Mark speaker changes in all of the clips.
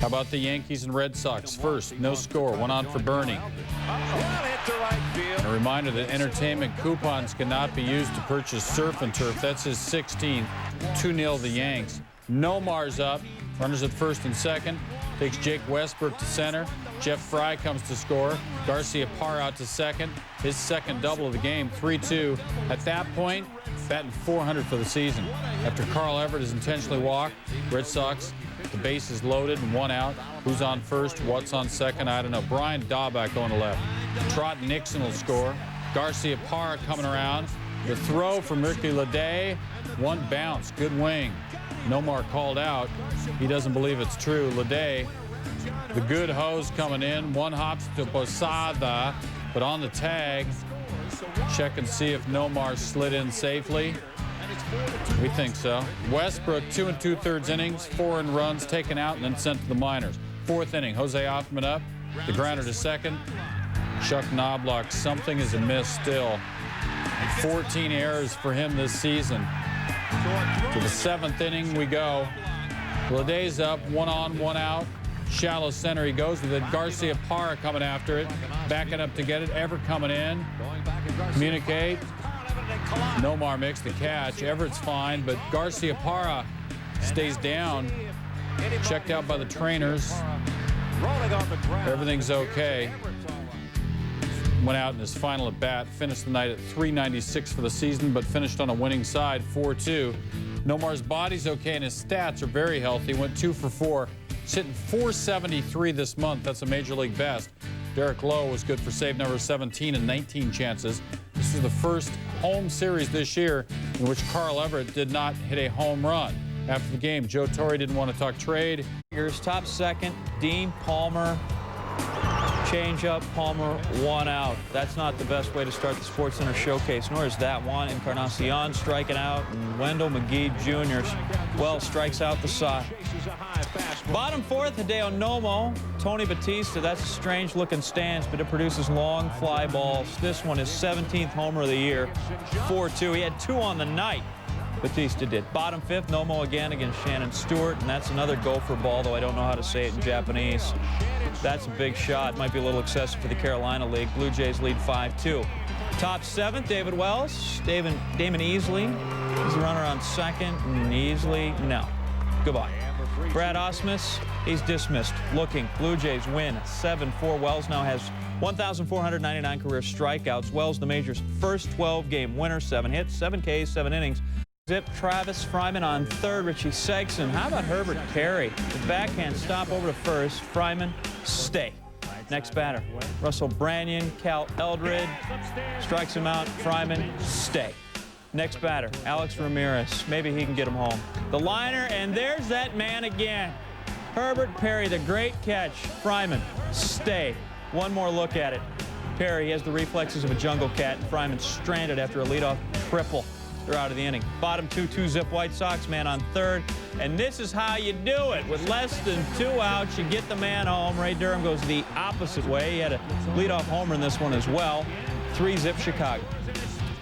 Speaker 1: How about the Yankees and Red Sox? First, no score, one on for Bernie. And a reminder that entertainment coupons cannot be used to purchase surf and turf. That's his 16th. 2-0 the Yanks. Nomar's up. Runners at first and second. Takes Jake Westbrook to center. Jeff Fry comes to score. Garcia Parr out to second. His second double of the game, 3-2. At that point, batting .400 for the season. After Carl Everett is intentionally walked, Red Sox, the base is loaded and one out. Who's on first? What's on second? I don't know. Brian Daubach going to left. Trot Nixon will score. Garcia Parr coming around. The throw from Ricky Leday. One bounce. Good wing. Nomar called out. He doesn't believe it's true. Leday, the good hose coming in. One hops to Posada, but on the tag. Check and see if Nomar slid in safely. We think so. Westbrook, 2 2/3 innings, 4 earned runs, taken out and then sent to the minors. Fourth inning, Jose Hoffman up. The grounder to second. Chuck Knobloch, something is amiss still. 14 errors for him this season. To the 7th inning we go. Leday's up, 1 on, 1 out. Shallow center he goes with it. Garcia Parra coming after it. Backing up to get it. Everett coming in. Communicate. Nomar makes the catch. Everett's fine, but Garcia Parra stays down. Checked out by the trainers. Everything's okay. Went out in his final at bat. Finished the night at .396 for the season, but finished on a winning side, 4-2. Nomar's body's okay and his stats are very healthy. Went 2 for 4. Hitting .473 this month. That's a major league best. Derek Lowe was good for save number 17 and 19 chances. This is the first home series this year in which Carl Everett did not hit a home run. After the game, Joe Torre didn't want to talk trade.
Speaker 2: Top second, Dean Palmer. Change up, Palmer, 1 out. That's not the best way to start the SportsCenter showcase, nor is that one. Encarnacion striking out, and Wendell McGee Jr. well strikes out the side. Bottom fourth, Hideo Nomo, Tony Batista. That's a strange-looking stance, but it produces long fly balls. This one is 17th homer of the year, 4-2. He had 2 on the night. Batista did. Bottom fifth, Nomo again against Shannon Stewart, and that's another gopher ball, though I don't know how to say it in Japanese. That's a big shot. Might be a little excessive for the Carolina League. Blue Jays lead 5-2. Top seventh, David Wells. Damon Easley is the runner on second, and Easley, no. Goodbye. Brad Osmus, he's dismissed. Looking, Blue Jays win 7-4. Wells now has 1,499 career strikeouts. Wells, the major's first 12-game winner, 7 hits, 7 Ks, 7 innings. Zip Travis Fryman on third, Richie Segson. How about Herbert Carey? The backhand stop over to first. Fryman, stay. Next batter, Russell Branyan, Cal Eldred. Strikes him out. Fryman, stay. Next batter, Alex Ramirez. Maybe he can get him home. The liner, and there's that man again. Herbert Perry, the great catch. Fryman, stay. One more look at it. Perry has the reflexes of a jungle cat. Fryman stranded after a leadoff triple. They're out of the inning. Bottom 2 Zip White Sox, man on third. And this is how you do it. With less than 2 outs, you get the man home. Ray Durham goes the opposite way. He had a leadoff homer in this one as well. 3 Zip Chicago.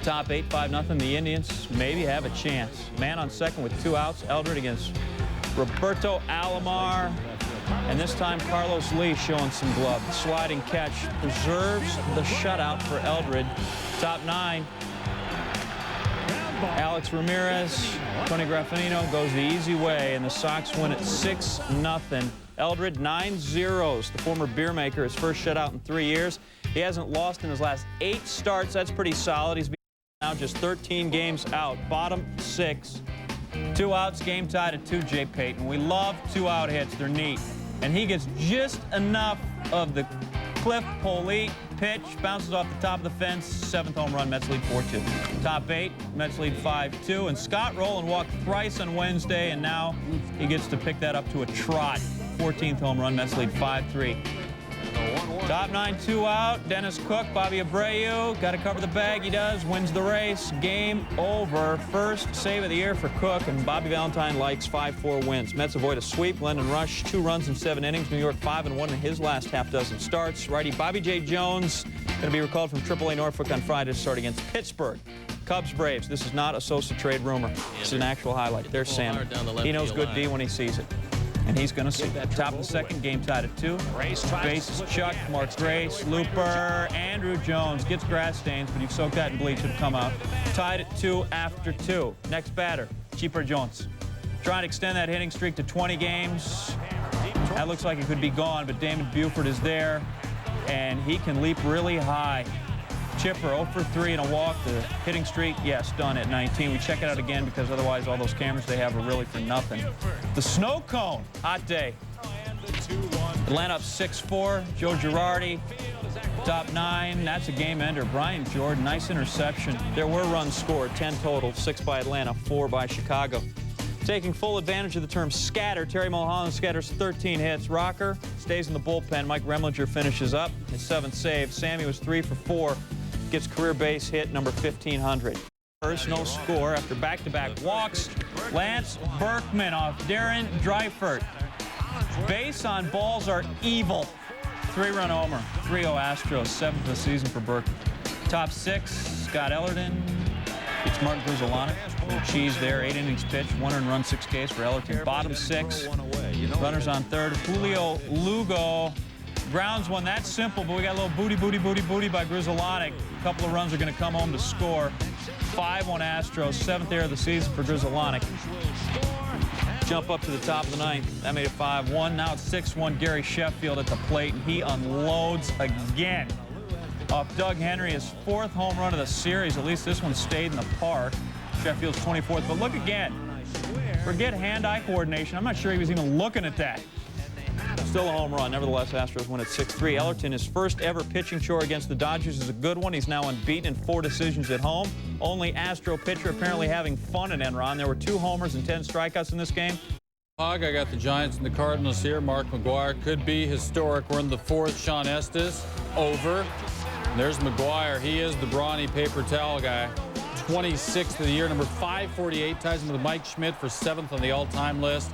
Speaker 2: Top 8, 5-0. The Indians maybe have a chance. Man on second with 2 outs. Eldred against Roberto Alomar. And this time, Carlos Lee showing some glove. Sliding catch preserves the shutout for Eldred. Top 9. Alex Ramirez, Tony Graffinino goes the easy way, and the Sox win at 6-0. Eldred, 9 zeros. The former beer maker, his first shutout in 3 years. He hasn't lost in his last 8 starts. That's pretty solid. He's now just 13 games out. Bottom 6. 2 outs, game tied at 2, Jay Payton. We love 2-out hits. They're neat. And he gets just enough of the Cliff Polite pitch, bounces off the top of the fence, 7th home run, Mets lead 4-2. Top 8, Mets lead 5-2. And Scott Rowland walked thrice on Wednesday, and now he gets to pick that up to a trot. 14th home run, Mets lead 5-3. Top 9, 2 out. Dennis Cook, Bobby Abreu, got to cover the bag. He does, wins the race. Game over. First save of the year for Cook, and Bobby Valentine likes 5-4 wins. Mets avoid a sweep. Glendon Rush, 2 runs in 7 innings. New York 5-1 in his last half-dozen starts. Righty Bobby J. Jones going to be recalled from AAA Norfolk on Friday to start against Pittsburgh. Cubs Braves. This is not a Sosa trade rumor. It's an actual highlight. There's Sam. He knows good D when he sees it. And he's going to see. Top of the second, game tied at 2. Bases chucked. Mark Grace, looper. Andrew Jones gets grass stains, but you've soaked that in bleach. It'll come out. Tied at 2 after 2. Next batter, Chipper Jones. Trying to extend that hitting streak to 20 games. That looks like it could be gone, but Damon Buford is there, and he can leap really high. Chipper 0 for 3 and a walk. The hitting streak, yes, done at 19. We check it out again because otherwise all those cameras they have are really for nothing. The snow cone, hot day. Atlanta up 6-4. Joe Girardi, top 9. That's a game ender. Brian Jordan, nice interception. There were runs scored, 10 total, 6 by Atlanta, 4 by Chicago. Taking full advantage of the term scatter, Terry Mulholland scatters 13 hits. Rocker stays in the bullpen. Mike Remlinger finishes up his 7th save. Sammy was 3 for 4. Gets career base hit number 1,500. First no score after back-to-back walks. Lance Berkman off Darren Dreifert. Base on balls are evil. 3-run homer. 3-0 Astros. 7th of the season for Berkman. Top 6, Scott Ellerton. It's Martin Grudzielanek. Little cheese there. 8 innings pitched. 1 earned run, 6 Ks for Ellerton. Bottom 6. Runners on 3rd. Julio Lugo. Grounds one. That's simple, but we got a little booty by Grudzielanek. A couple of runs are going to come home to score. 5-1 Astros. 7th error of the season for Grudzielanek. Jump up to the top of the 9th. That made it 5-1. Now it's 6-1. Gary Sheffield at the plate, and he unloads again. Off Doug Henry, his 4th home run of the series. At least this one stayed in the park. Sheffield's 24th. But look again. Forget hand-eye coordination. I'm not sure he was even looking at that. Still a home run. Nevertheless, Astros win at 6-3. Ellerton, his first ever pitching chore against the Dodgers is a good one. He's now unbeaten in 4 decisions at home. Only Astro pitcher apparently having fun at Enron. There were 2 homers and 10 strikeouts in this game.
Speaker 1: I got the Giants and the Cardinals here. Mark McGwire could be historic. We're in the 4th. Sean Estes over. And there's McGwire. He is the brawny paper towel guy. 26th of the year, number 548. Ties him with Mike Schmidt for 7th on the all-time list.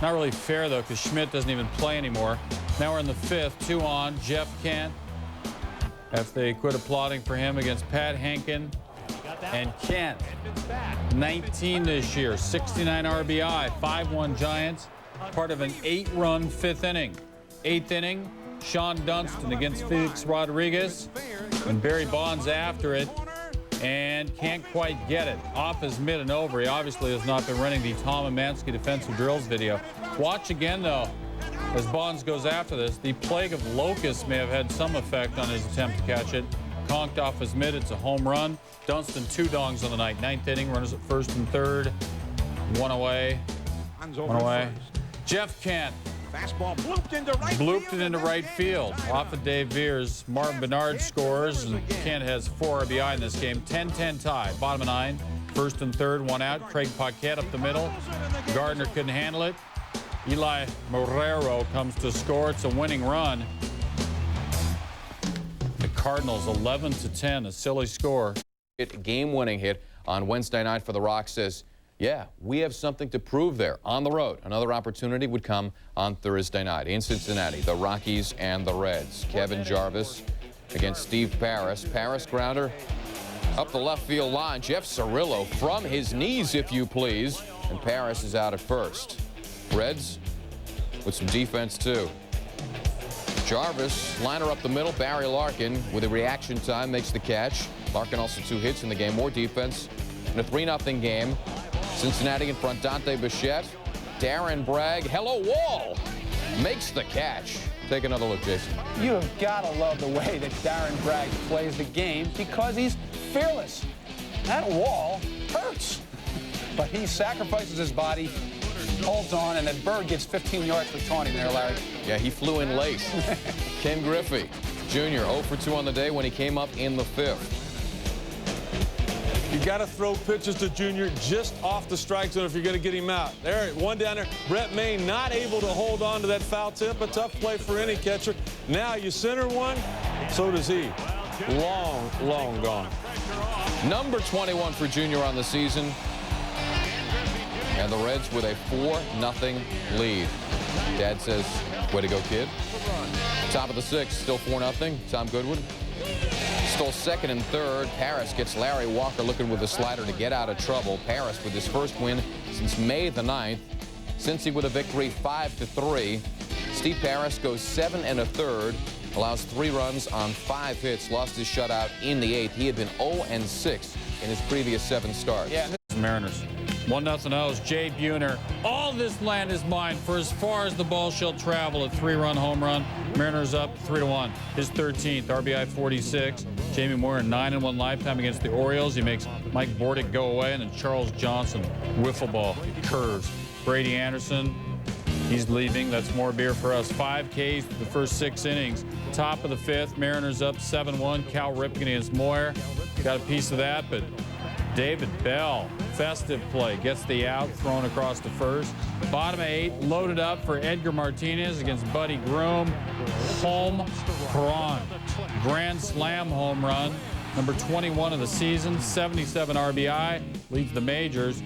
Speaker 1: Not really fair, though, because Schmidt doesn't even play anymore. Now we're in the 5th, 2 on. Jeff Kent, after they quit applauding for him against Pat Henkin. And Kent, 19 this year, 69 RBI, 5-1 Giants, part of an 8-run 5th inning. 8th inning, Sean Dunston against Felix Rodriguez, and Barry Bonds after it, and can't quite get it. Off his mid and over. He obviously has not been running the Tom Amansky defensive drills video. Watch again, though, as Bonds goes after this. The plague of locusts may have had some effect on his attempt to catch it. Conked off his mid. It's a home run. Dunston 2 dongs on the night. 9th inning. Runners at 1st and 3rd. 1 away. 1 away. Jeff Kent.
Speaker 3: Fastball
Speaker 1: blooped it into right field. Off of Dave Veers. Martin Bernard scores, and Kent has 4 RBI in this game. 10-10 tie. Bottom of 9. 1st and 3rd. 1 out. Craig Paquette up the middle. Gardner couldn't handle it. Eli Marrero comes to score. It's a winning run. The Cardinals 11-10. A silly score.
Speaker 4: Game-winning hit on Wednesday night for the Rock says, yeah, we have something to prove there on the road. Another opportunity would come on Thursday night in Cincinnati, the Rockies and the Reds. Kevin Jarvis against Steve Paris. Paris grounder up the left field line. Jeff Cirillo from his knees, if you please. And Paris is out at first. Reds with some defense, too. Jarvis, liner up the middle. Barry Larkin with a reaction time makes the catch. Larkin also 2 hits in the game. More defense in a 3-0 game. Cincinnati in front, Dante Bichette. Darren Bragg, hello Wall, makes the catch. Take another look, Jason.
Speaker 5: You have got to love the way that Darren Bragg plays the game because he's fearless. That Wall hurts. But he sacrifices his body, holds on, and then Bird gets 15 yards for taunting there, Larry.
Speaker 4: Yeah, he flew in late. Ken Griffey Jr. 0 for 2 on the day when he came up in the 5th.
Speaker 3: You got to throw pitches to Junior just off the strike zone if you're going to get him out. There, 1 down there. Brett Maine not able to hold on to that foul tip. A tough play for any catcher. Now you center one, so does he. Long, long gone.
Speaker 4: Number 21 for Junior on the season. And the Reds with a 4-0 lead. Dad says, way to go, kid. Top of the 6th, still 4-0. Tom Goodwin stole 2nd and 3rd. Paris gets Larry Walker looking with a slider to get out of trouble. Paris with his first win since May the 9th. Cincy with a victory 5-3. Steve Parris goes 7 1/3, allows 3 runs on 5 hits, lost his shutout in the 8th. He had been 0-6 in his previous 7 starts.
Speaker 1: Yeah. Mariners. 1-0 O's. Jay Buhner. All this land is mine for as far as the ball shall travel. A 3-run home run. Mariners up 3-1. His 13th RBI 46. Jamie Moyer 9-1 lifetime against the Orioles. He makes Mike Bordick go away, and then Charles Johnson wiffle ball curves. Brady Anderson. He's leaving. That's more beer for us. 5 Ks for the first 6 innings. Top of the 5th. Mariners up 7-1. Cal Ripken against Moyer. Got a piece of that, but David Bell, festive play, gets the out, thrown across the first. Bottom of 8, loaded up for Edgar Martinez against Buddy Groom. Home run. Grand slam home run. Number 21 of the season, 77 RBI, leads the majors.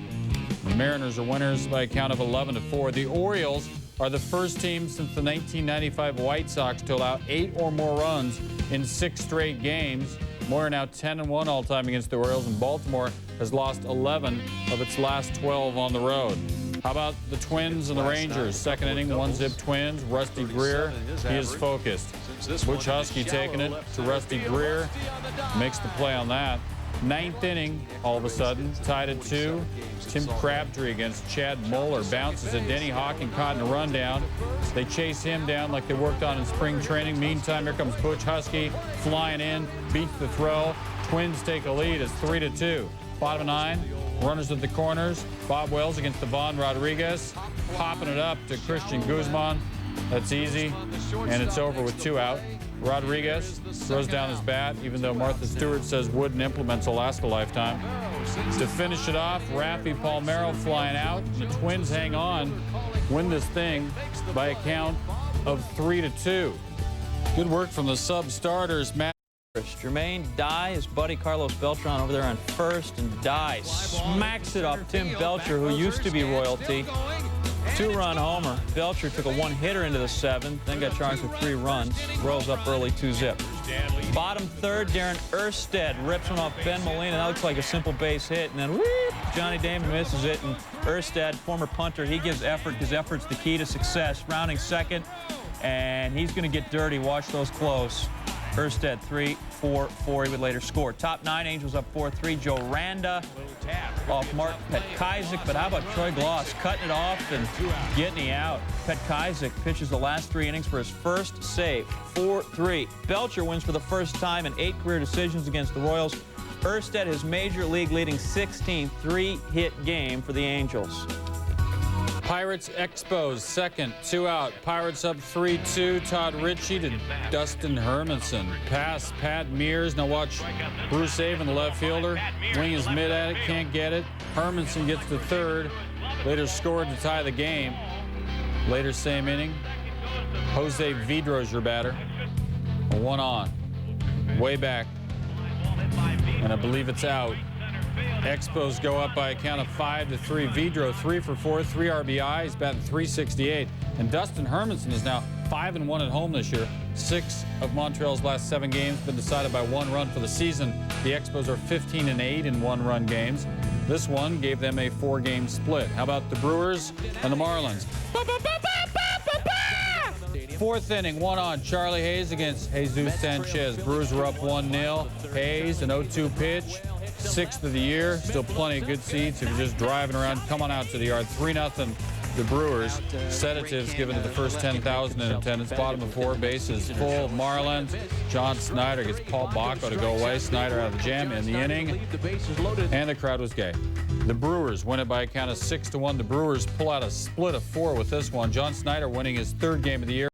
Speaker 1: The Mariners are winners by a count of 11-4. The Orioles are the first team since the 1995 White Sox to allow 8 or more runs in 6 straight games. Moyer now 10-1 all-time against the Orioles, and Baltimore has lost 11 of its last 12 on the road. How about the Twins and the Rangers? Second inning, 1-zip Twins. Rusty Greer, he is focused. Butch Husky taking it to Rusty Greer. Makes the play on that. 9th inning, all of a sudden, tied at 2. Tim Crabtree against Chad Moeller. Bounces at Denny Hawking, caught in a rundown. They chase him down like they worked on in spring training. Meantime, here comes Butch Husky flying in, beats the throw. Twins take a lead. It's 3-2. Bottom of 9, runners at the corners. Bob Wells against Devon Rodriguez. Popping it up to Christian Guzman. That's easy, and it's over with 2 out. Rodriguez throws down his bat, even though Martha Stewart says wooden implements will last a lifetime. To finish it off, Raffy Palmeiro flying out. The Twins hang on, win this thing by a count of 3-2. Good work from the sub-starters. Matt
Speaker 2: Jermaine Dye, his buddy Carlos Beltran over there on first, and Dye smacks it off Tim Belcher, who used to be royalty. 2-run homer. Belcher took a 1-hitter into the 7th, then got charged with 3 runs. Royals up early 2-zip. Bottom 3rd, Darren Erstad rips one off Ben Molina. That looks like a simple base hit, and then whoop, Johnny Damon misses it, and Erstad, former punter, he gives effort. His effort's the key to success. Rounding second, and he's going to get dirty. Watch those close. Erstad 3-4-4. He would later score. Top 9, Angels up 4-3. Joe Randa off Mark Petkaizik. But how about Troy Gloss cutting it off and getting out? Petkaizik pitches the last 3 innings for his first save. 4-3. Belcher wins for the first time in 8 career decisions against the Royals. Erstad, his major league leading 16th 3-hit game for the Angels.
Speaker 1: Pirates Expos, second, 2 out. Pirates up 3-2. Todd Ritchie to Dustin Hermanson. Pass, Pat Mears. Now watch Bruce Avon, the left fielder. Wing is mid at it, can't get it. Hermanson gets to third. Later scored to tie the game. Later same inning, Jose Vidro's your batter. 1 on. Way back. And I believe it's out. Expos go up by a count of 5-3. Vidro 3 for 4, 3 RBI. He's batting .368. And Dustin Hermanson is now 5-1 at home this year. 6 of Montreal's last 7 games been decided by 1 run for the season. The Expos are 15-8 in 1-run games. This one gave them a 4-game split. How about the Brewers and the Marlins? 4th inning, 1 on. Charlie Hayes against Jesus Sanchez. Brewers were up 1-0. Hayes, an 0-2 pitch. 6th of the year. Still plenty of good seats if you're just driving around. Come on out to the yard. 3-0 the Brewers. Sedatives given to the first 10,000 in attendance. Bottom of 4, bases full. Marlins. John Snyder gets Paul Bacco to go away. Snyder out of the jam in the inning. And the crowd was gay. The Brewers win it by a count of 6-1. The Brewers pull out a split of 4 with this one. John Snyder winning his 3rd game of the year.